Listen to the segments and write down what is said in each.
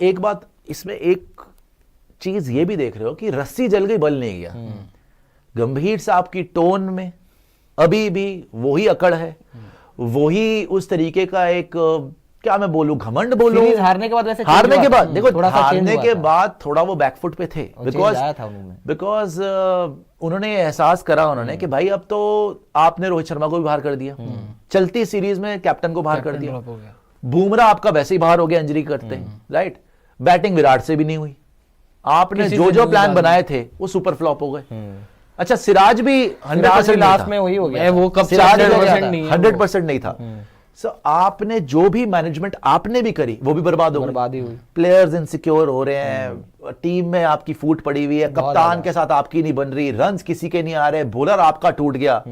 एक बात इसमें एक चीज ये भी देख रहे हो कि रस्सी जल गई बल नहीं गया। गंभीर साहब की टोन में अभी भी वही अकड़ है, वही उस तरीके का एक क्या मैं बोलूं, घमंड बोलूं। सीरीज हारने के बाद वैसे हारने के बाद देखो, थोड़ा सा हारने के बाद थोड़ा वो बैकफुट पे थे, बिकॉज उन्होंने एहसास करा उन्होंने कि भाई अब तो आपने रोहित शर्मा को भी बाहर कर दिया, चलती सीरीज में कैप्टन को बाहर कर दिया, बुमराह आपका वैसे ही बाहर हो गया इंजरी करते, राइट। बैटिंग विराट से भी नहीं हुई, आपने जो जो प्लान बनाए थे वो सुपर फ्लॉप हो गए। अच्छा सिराज भी 100% लास्ट में वही हो गया, वो कब 100% नहीं था। सो आपने जो भी मैनेजमेंट आपने भी करी वो भी बर्बाद हो गई। प्लेयर्स इनसिक्योर हो रहे हैं, टीम में आपकी फूट पड़ी हुई है, कप्तान के साथ आपकी नहीं बन रही, रन्स किसी के नहीं आ रहे, बॉलर आपका टूट गया,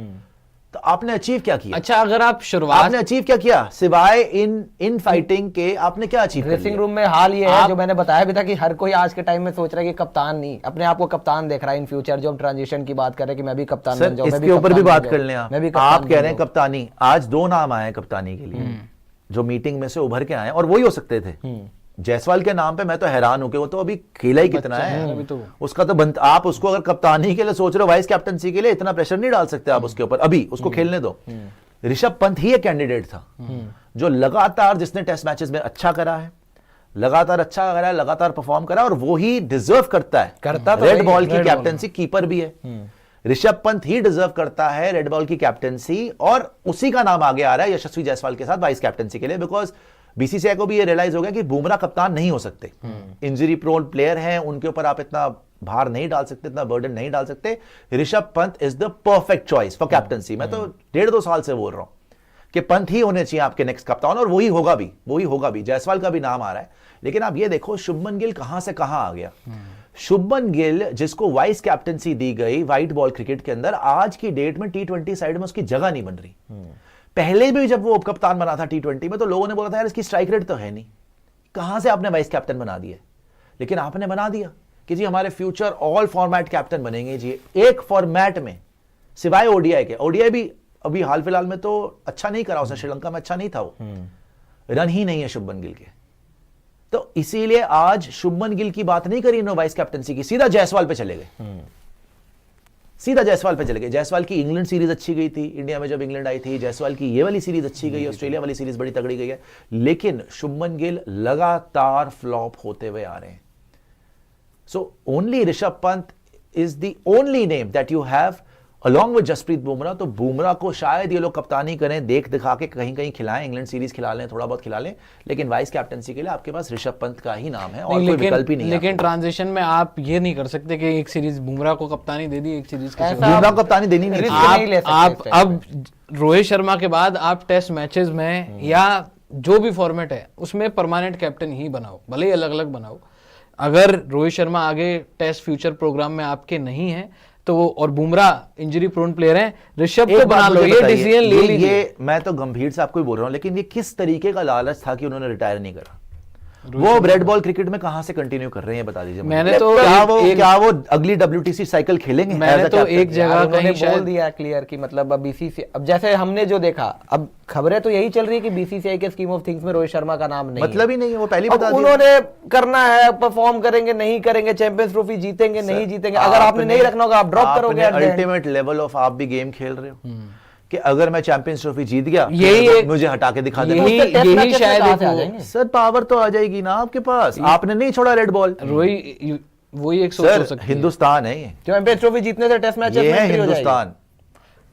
तो आपने अचीव क्या किया? अच्छा अगर आप शुरुआत आपने अचीव क्या किया सिवाय इन फाइटिंग के? आपने क्या अचीव किया? ड्रेसिंग रूम में हाल ये है जो मैंने बताया भी था कि हर कोई आज के टाइम में सोच रहा है कि कप्तान नहीं, अपने आप को कप्तान देख रहा है इन फ्यूचर। जो हम ट्रांजिशन की बात कर रहे हैं कि मैं भी कप्तान बन जाऊं, इसके ऊपर भी बात कर लें। आप कह रहे हैं कप्तानी, आज 2 नाम आए कप्तानी के लिए जो मीटिंग में से उभर के आए और वही हो सकते थे। जायसवाल के नाम पे मैं तो हैरान हूं कि वो तो अभी खेला ही कितना है, उसका तो आप उसको अगर कप्तानी के लिए सोच रहे हो, वाइस कैप्टनसी के लिए इतना प्रेशर नहीं डाल सकते आप उसके ऊपर, अभी उसको खेलने दो। ऋषभ पंत ही एक कैंडिडेट था जो लगातार, जिसने टेस्ट मैचेस में अच्छा करा है, लगातार अच्छा करा है, लगातार परफॉर्म करा, और वो ही डिजर्व करता है रेड बॉल की कैप्टनसी। कीपर भी है, ऋषभ पंत ही डिजर्व करता है रेड बॉल की कैप्टनसी, और उसी का नाम आगे आ रहा है यशस्वी जायसवाल के साथ वाइस कैप्टनसी के लिए, बिकॉज बीसीसीआई को भी ये रियलाइज हो गया कि बुमराह कप्तान नहीं हो सकते, इंजरी प्रोन प्लेयर हैं, उनके ऊपर आप इतना भार नहीं डाल सकते, इतना बर्डन नहीं डाल सकते। Rishabh Pant is the perfect choice for captaincy. मैं तो 1.5-2 साल से बोल रहा हूं कि पंत ही होने चाहिए आपके नेक्स्ट कप्तान, और वही होगा भी। जायसवाल का भी नाम आ रहा है, लेकिन आप ये देखो शुभमन गिल कहां से कहां आ गया। शुभमन गिल जिसको वाइस कैप्टनसी दी गई व्हाइट बॉल क्रिकेट के अंदर, आज की डेट में T20 साइड में उसकी जगह नहीं बन रही। पहले भी जब वो उपकप्तान बना था T20 में तो लोगों ने बोला था यार इसकी स्ट्राइक रेट तो है नहीं, कहां से आपने वाइस कैप्टन बना दिया। लेकिन आपने बना दिया कि जी हमारे फ्यूचर ऑल फॉर्मेट कैप्टन बनेंगे जी, एक फॉर्मेट में सिवाय ओडीआई के। ओडीआई भी अभी हाल फिलहाल में तो अच्छा नहीं करा उसने, श्रीलंका में अच्छा नहीं था वो, रन ही नहीं है शुभमन गिल के। तो इसीलिए आज शुभमन गिल की बात नहीं करी नो वाइस कैप्टनसी की, सीधा जायसवाल पे चले गए, जायसवाल की इंग्लैंड सीरीज अच्छी गई थी, इंडिया में जब इंग्लैंड आई थी, जायसवाल की ये वाली सीरीज अच्छी गई, ऑस्ट्रेलिया वाली सीरीज बड़ी तगड़ी गई है, लेकिन शुभमन गिल लगातार फ्लॉप होते हुए आ रहे हैं। So only Rishabh Pant is the only name that you have along with Jasprit Bumrah. तो बुमराह को शायद ये लोग कप्तानी करें, देख दिखा के कहीं कहीं खिलाएं, इंग्लैंड सीरीज खिला लें, थोड़ा बहुत खिला लें, लेकिन वाइस कैप्टनसी के लिए आपके पास ऋषभ पंत का ही नाम है और कोई विकल्प ही नहीं है। लेकिन ट्रांजिशन में आप ये नहीं कर सकते कि एक सीरीज बुमराह को कप्तानी दे दी, एक सीरीज बुमराह को कप्तानी देनी नहीं। आप अब रोहित शर्मा के बाद आप टेस्ट मैचेस में या जो भी फॉर्मेट है उसमें परमानेंट कैप्टन ही बनाओ, भले ही अलग अलग बनाओ। अगर रोहित शर्मा आगे टेस्ट फ्यूचर प्रोग्राम में आपके नहीं है तो, और बुमराह इंजरी प्रोन प्लेयर हैं, ऋषभ को बना लो, ये डिसीजन ले लीजिए। ये मैं तो गंभीर से आपको ही बोल रहा हूं, लेकिन ये किस तरीके का लालच था कि उन्होंने रिटायर नहीं करा? वो रेड बॉल क्रिकेट में कहां से कंटिन्यू कर रहे हैं बता दीजिए। मैंने तो क्या वो अगली WTC साइकिल खेलेंगे? मैंने तो एक जगह कहीं बोल दिया क्लियर कि मतलब अब बीसीसीआई, अब जैसे हमने जो देखा, अब खबरें तो यही चल रही है कि बीसीसीआई के स्कीम ऑफ थिंग्स में रोहित शर्मा का नाम नहीं, मतलब ही नहीं है, वो पहले बता दिया। उन्होंने करना है, परफॉर्म करेंगे नहीं करेंगे, चैंपियंस ट्रॉफी जीतेंगे नहीं जीतेंगे, अगर आपने नहीं रखना होगा आप ड्रॉप करोगे। अल्टीमेट लेवल ऑफ आप भी गेम खेल रहे हो कि अगर मैं चैंपियंस ट्रॉफी जीत गया यही मुझे हटा के दिखा देना, यही शायद सर पावर तो आ जाएगी ना आपके पास, आपने नहीं छोड़ा रेड बॉल। वही एक सोच हो सकती है। हिंदुस्तान है ये, चैंपियंस ट्रॉफी जीतने से टेस्ट मैच है हिंदुस्तान।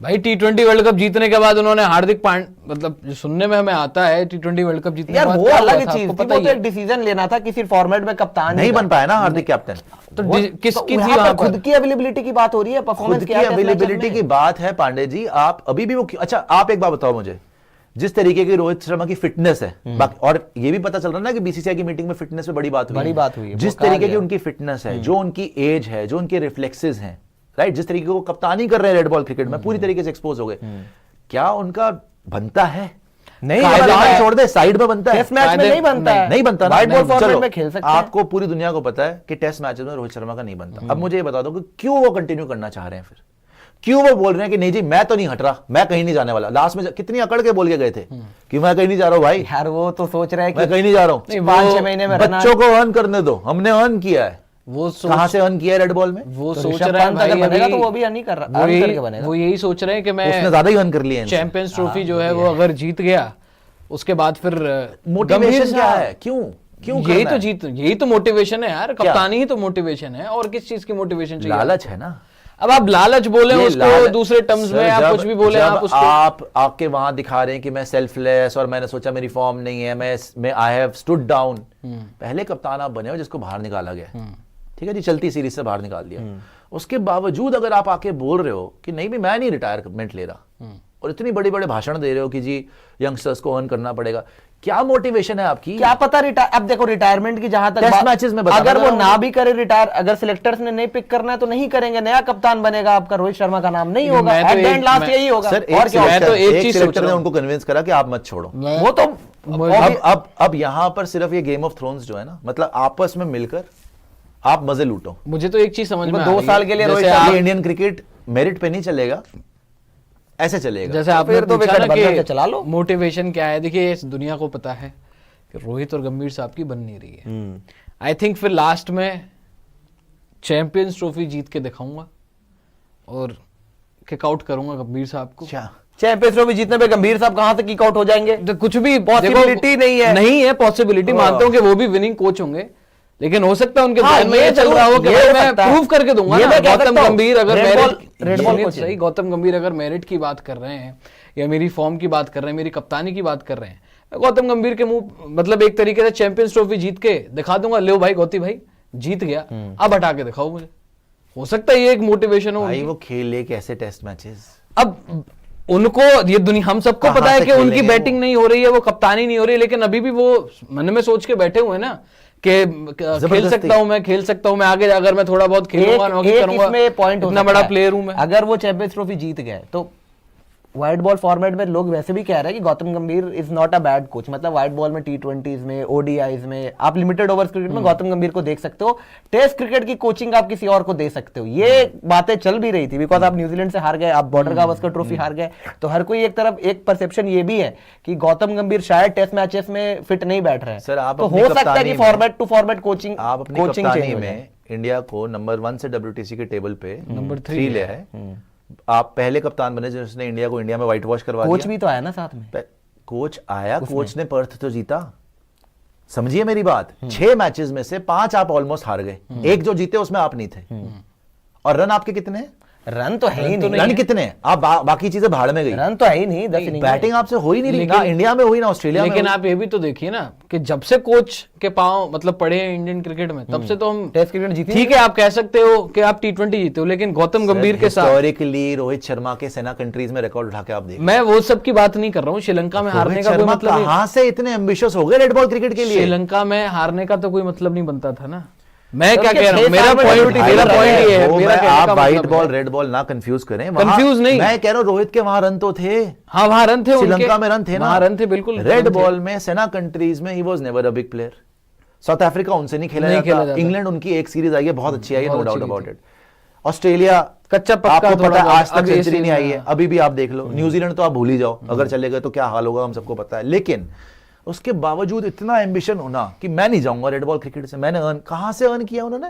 भाई T20 वर्ल्ड कप जीतने के बाद उन्होंने हार्दिक पांड्या, मतलब जो सुनने में हमें आता है T20 वर्ल्ड कप जीतने के बाद वो अलग चीज थी, वो तो एक डिसीजन लेना था, किसी फॉर्मेट में कप्तान नहीं बन पाया ना हार्दिक कैप्टन। तो किसकी थी वहां पर? खुद की अवेलेबिलिटी की बात हो रही है, परफॉर्मेंस की अवेलेबिलिटी की बात है पांडे जी। आप अभी भी वो, अच्छा आप एक बात बताओ मुझे, जिस तरीके की रोहित शर्मा की फिटनेस है, और ये भी पता चल रहा है ना कि बीसीसीआई की मीटिंग में फिटनेस पे बड़ी बात हुई है, जिस तरीके की उनकी फिटनेस है, जो उनकी एज है, जो उनके रिफ्लेक्सेस हैं, राइट, जिस तरीके को कप्तानी कर रहे हैं रेड बॉल क्रिकेट में, पूरी तरीके से एक्सपोज हो गए, क्या उनका बनता है? नहीं, छोड़ दे, साइड में बनता है, टेस्ट मैच में नहीं बनता है, नहीं बनता ना, व्हाइट बॉल फॉर्मेट में खेल सकते हैं। आपको पूरी दुनिया को पता है कि टेस्ट मैचेस में रोहित शर्मा का नहीं बनता। अब मुझे ये बता दो कि क्यों वो कंटिन्यू करना चाह रहे हैं फिर? क्यों वो बोल रहे हैं कि नहीं जी मैं तो नहीं हट रहा, मैं कहीं नहीं जाने वाला। लास्ट में कितनी अकड़ के बोल के गए थे कि मैं कहीं नहीं जा रहा हूं भाई, यार वो तो सोच रहे हैं मैं कि कहीं नहीं जा रहा हूं, 5-6 महीने में रहना बच्चों को अर्न करने दो, हमने अर्न किया है। वो कहां से अर्न किया है रेड बॉल में? वो तो सोच ऋषभ रहा है पंत भाई अगर बनेगा अभी- तो वो भी नहीं कर रहा, वो अर्न करके यही बनेगा। वो यही सोच रहे हैं कि उसने मैं ज्यादा ही अर्न कर लिया है इनसे। चैंपियंस ट्रॉफी जो है वो अगर जीत गया उसके बाद फिर मोटिवेशन क्या है? क्यों क्यों यही करना तो है? जीत, यही तो मोटिवेशन है यार, कप्तानी ही तो मोटिवेशन है, और किस चीज की मोटिवेशन चाहिए? लालच है ना। अब आप लालच बोले ये उसको लालच- दूसरे टर्म्स सर, में, आप कुछ भी बोले, जब आप उसको आप आके वहां दिखा रहे हैं कि मैं सेल्फलेस और मैंने सोचा मेरी फॉर्म नहीं है, मैं आई हैव स्टूड डाउन। पहले कप्तान आप बने हो जिसको बाहर निकाला गया, ठीक है जी, चलती सीरीज से बाहर निकाल दिया। उसके बावजूद अगर आप आके बोल रहे हो कि नहीं भी मैं नहीं रिटायरमेंट ले रहा, और इतनी बड़े बड़े भाषण दे रहे हो कि जी यंगस्टर्स को अर्न करना पड़ेगा, क्या मोटिवेशन है आपकी? क्या पता अब देखो रिटायरमेंट की जहां तक टेस्ट बात- मैचेस में बता अगर वो रहा हूं। ना भी करे रिटायर, अगर सिलेक्टर्स ने नहीं पिक करना है तो नहीं करेंगे, नया कप्तान बनेगा आपका, रोहित शर्मा का नाम नहीं होगा, मैं तो एट द एंड एक- लास्ट मैं- यही होगा। सर और क्या मैं तो एक चीज सोच सिलेक्टर ने रहा हूं। उनको कन्विंस करा कि आप मत छोड़ो। वो तो अब यहां पर सिर्फ ये गेम ऑफ थ्रोन्स जो है ना, मतलब आपस में मिलकर आप मजे लूटो। मुझे तो एक चीज समझ में आ 2 रही है, साल के लिए रोहित जैसे शर्मा- आप- ये इंडियन क्रिकेट मेरिट पे नहीं चलेगा, ऐसे चलेगा। जैसे तो आपने फिर तो पूछा विकेट ना बदल के चला लो। कि मोटिवेशन क्या है, देखिए इस दुनिया को पता है कि रोहित और गंभीर साहब की बन नहीं रही है। आई थिंक फिर लास्ट में चैंपियंस ट्रॉफी जीत के दिखाऊंगा और किक आउट करूंगा गंभीर साहब को। क्या चैंपियंस ट्रॉफी जीतने पे गंभीर साहब कहां से किक आउट हो जाएंगे? तो कुछ भी Possibility नहीं है। नहीं है पॉसिबिलिटी, मानता हूं कि वो भी विनिंग कोच होंगे, लेकिन हो सकता है उनके हाँ, ध्यान में ये चल जरूर- रहा हो कि ये भाई हो मैं सकता है। प्रूव करके दूंगा ये ना। मैं कह गौतम सकता हूं। गंभीर अगर रेड बॉल मेरिट कोच सही, गौतम गंभीर अगर मेरिट की बात कर रहे हैं या मेरी फॉर्म की बात कर रहे हैं, मेरी कप्तानी की बात कर रहे हैं, मैं गौतम गंभीर के मुंह मतलब एक तरीके से चैंपियंस ट्रॉफी जीत के दिखा दूंगा, लो भाई गौती भाई जीत गया, अब हटा के दिखाओ मुझे। हो सकता है ये एक मोटिवेशन हो भाई उनकी। वो खेले कैसे टेस्ट मैचेस? अब उनको ये दुनिया हम सबको कहाँ पता है से कि उनकी खेलेंगे बैटिंग नहीं हो रही है, वो कप्तानी नहीं हो रही है, लेकिन अभी भी वो मन में सोच के बैठे हुए हैं ना कि खेल जबरदस्ती। सकता हूं, मैं खेल सकता हूं, मैं आगे अगर मैं थोड़ा बहुत खेलूंगा, नौकरी एक करूंगा, इसमें पॉइंट हो इतना सकता बड़ा है। प्लेयर हूं मैं। अगर वो चैंपियंस ट्रॉफी जीत गए तो व्हाइट बॉल फॉर्मेट में लोग वैसे भी कह रहे हैं कि गौतम गंभीर is not a bad coach, मतलब व्हाइट बॉल में T20s में, ODIs में आप लिमिटेड ओवर्स क्रिकेट में गौतम गंभीर को देख सकते हो, टेस्ट क्रिकेट की कोचिंग आप किसी और को दे सकते हो। ये बातें चल भी रही थी बिकॉज आप न्यूजीलैंड से हार गए, आप बॉर्डर गावस्कर ट्रॉफी हार गए, तो हर कोई एक तरफ एक परसेप्शन ये भी है कि गौतम गंभीर शायद टेस्ट मैचेस में फिट नहीं बैठ रहे हैं। सर, आप तो अपनी हो सकता है कप्तानी कि में- फॉर्मेट टू फॉर्मेट कोचिंग आप अपनी कोचिंग कप्तानी चेंज हो जाए। में इंडिया को नंबर 1 से WTC के टेबल पे नंबर 3 ले है। आप पहले कप्तान बने जिसने इंडिया को इंडिया में व्हाइट वॉश करवा कोच दिया। भी तो आया ना साथ में। कोच आया, कोच ने पर्थ तो जीता, समझिए मेरी बात। 6 मैचेस में से 5 आप ऑलमोस्ट हार गए, एक जो जीते उसमें आप नहीं थे। और रन आपके कितने हैं? रन तो है ही नहीं, रन कितने हैं? आप बाकी चीजें भाड़ में गई। रन तो है ही नहीं, 10 इनिंग में। बैटिंग आपसे हो ही नहीं रही, ना लेकिन- इंडिया में हुई ना ऑस्ट्रेलिया में लेकिन हुई। आप ये भी तो देखिए ना कि जब से कोच के पांव मतलब पड़े हैं इंडियन क्रिकेट में, तब से तो हम टेस्ट क्रिकेट जीती ठीक है, आप कह सकते हो कि आप T20 जीते हो, लेकिन गौतम गंभीर के साथ हिस्टोरिकली रोहित शर्मा के सेना कंट्रीज में रिकॉर्ड उठा के आप देखिए। मैं वो सब की बात नहीं कर रहा हूँ। श्रीलंका में हारने रोहित का कोई शर्मा मतलब नहीं, कहां से इतने एम्बिशियस हो गए रेड बॉल क्रिकेट के लिए? श्रीलंका में हारने का तो कोई मतलब नहीं बनता था ना। मैं तो क्या उनके कह रहा हूँ, 6 मेरा साल में पॉइंट WTC मेरा रहे पॉइंट हैं। ये है, वो मेरा मैं कहने आप का व्हाइट मतलब बॉल है। रेड बॉल ना कंफ्यूज करें। Confuse नहीं। मैं कह रहा हूं रोहित के वहां रन तो थे, हाँ वहां रन थे उनके, श्रीलंका में रन थे ना, वहां रन थे बिल्कुल। रेड रन थे। बॉल में सेना कंट्रीज में he was never a big player. South Africa उनसे नहीं खेला जाता। इंग्लैंड उनकी एक सीरीज आई है, बहुत अच्छी आई है, नो बहुत डाउट अच्छी अबाउट इट। ऑस्ट्रेलिया कच्चा पक्का आपको थोड़ा पता है बहुत, आज तक अब ये सेंचुरी नहीं सीजन आई है, अभी भी आप देख लो। न्यूजीलैंड तो आप भूल ही जाओ, अगर चले गए तो क्या हाल होगा हम सबको पता है। लेकिन उसके बावजूद इतना एम्बिशन होना कि मैं नहीं जाऊंगा रेड बॉल क्रिकेट से, मैंने अर्न कहां से अर्न किया उन्होंने?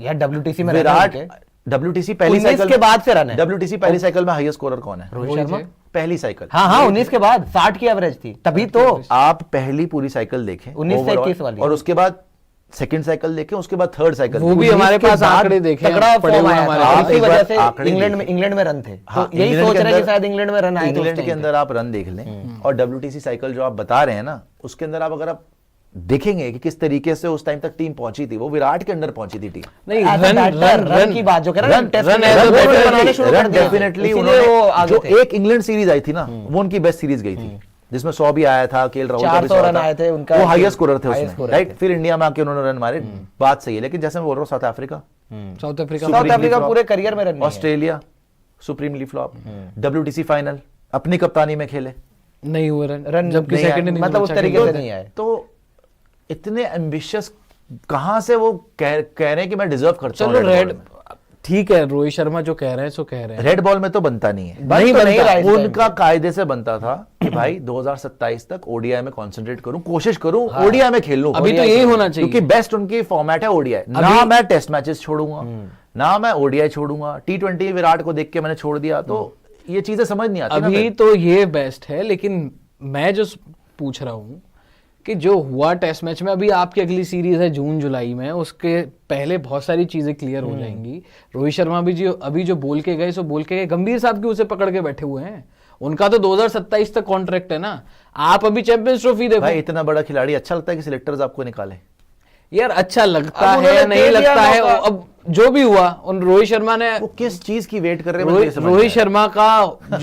यार WTC में विराट WTC पहली 19 साइकिल के बाद से रन है। WTC पहली साइकिल में हाईएस्ट स्कोरर कौन है? रोहित शर्मा। पहली साइकिल। हाँ हाँ 19 के बाद 60 की एवरेज थी तभी तो। आप पहली पूरी साइकिल देखें 19 से overall, 21 वाली। और उसके बाद सेकंड साइकिल देखें, उसके बाद थर्ड साइकिल। वो भी हमारे पास आंकड़े देखे हैं, तगड़ा पड़े फॉर्म हुए आया हमारे था, पास। इसी एक वजह बार से आंकड़े इंग्लैंड में रन थे। हाँ, तो यही इंग्लैंड सोच के रहे हैं कि अंदर- शायद इंग्लैंड में रन आए थे उस इंग्लैंड time के पे। अंदर आप रन देख लें और WTC साइकिल जो आप बता रहे हैं ना, उसके अंदर आप अगर आप देखेंगे कि किस तरीके से उस टाइम तक टीम पहुंची थी, वो विराट के अंडर पहुंची थी टीम। नहीं, As a batter, रन की बात जो कह रहे हैं ना, टेस्ट रन में as a रन batter बनाने शुरू कर दिया। डेफिनेटली इसीलिए वो आगे जो थे। एक इंग्लैंड सीरीज आई थी ना, वो उनकी बेस्ट सीरीज गई थी, जिसमें 100 भी आया था, केएल राहुल का भी 400 100 रन था। आए थे, उनका वो हाईएस्ट स्कोरर थे highest उसमें, scorer राइट। थे। फिर इंडिया में आके उन्होंने रन मारे, बात सही है। लेकिन जैसे मैं बोल रहा हूँ south Africa, south Africa south Supremely Africa flop। पूरे करियर में रन नहीं है। Australia supremely flop, WTC final अपनी कप्तानी में खेले, नहीं हुए रन, रन जबकि नहीं आए, सेकंड मतलब उस तरीके से नहीं आए। तो इतने एम्बिशियस कहां से वो कह रहे हैं कि मैं डिजर्व करता हूं चलो Red रेड Ball में? ठीक है, रोहित शर्मा जो कह रहे हैं सो कह रहे हैं। रेड बॉल में तो बनता नहीं है, नहीं तो नहीं बनता। रहा इस time उनका कायदे से बनता था कि भाई 2027 तक ओडीआई में कंसंट्रेट करूं, कोशिश करूं हाँ। ओडीआई में खेल लूं। अभी तो यही होना चाहिए, क्योंकि बेस्ट उनकी फॉर्मेट है ओडीआई। ना मैं टेस्ट मैचेस छोड़ूंगा, ना मैं ओडीआई छोड़ूंगा। T20 विराट को देख के मैंने छोड़ दिया, तो ये चीजें समझ नहीं आती ना अभी फिर। तो ये बेस्ट है, लेकिन मैं जो पूछ रहा हूँ कि जो हुआ टेस्ट मैच में, अभी आपकी अगली सीरीज है जून जुलाई में, उसके पहले बहुत सारी चीजें क्लियर हो जाएंगी। रोहित शर्मा भी जो अभी जो बोल के गए सो बोल के गए, गंभीर साहब की उसे पकड़ के बैठे हुए हैं। उनका तो 2027 तक कॉन्ट्रैक्ट है ना। आप अभी चैंपियंस ट्रॉफी देखो भाई इतना बड़ा खिलाड़ी, अच्छा लगता है कि सिलेक्टर्स आपको निकाले? यार, अच्छा लगता अब उन्होंने है नहीं दे दिया लगता है, मौका। अब जो भी हुआ उन रोहित शर्मा ने, वो किस चीज की वेट कर रहे हैं, मुझे ये समझ नहीं रोहित आ रहा। शर्मा का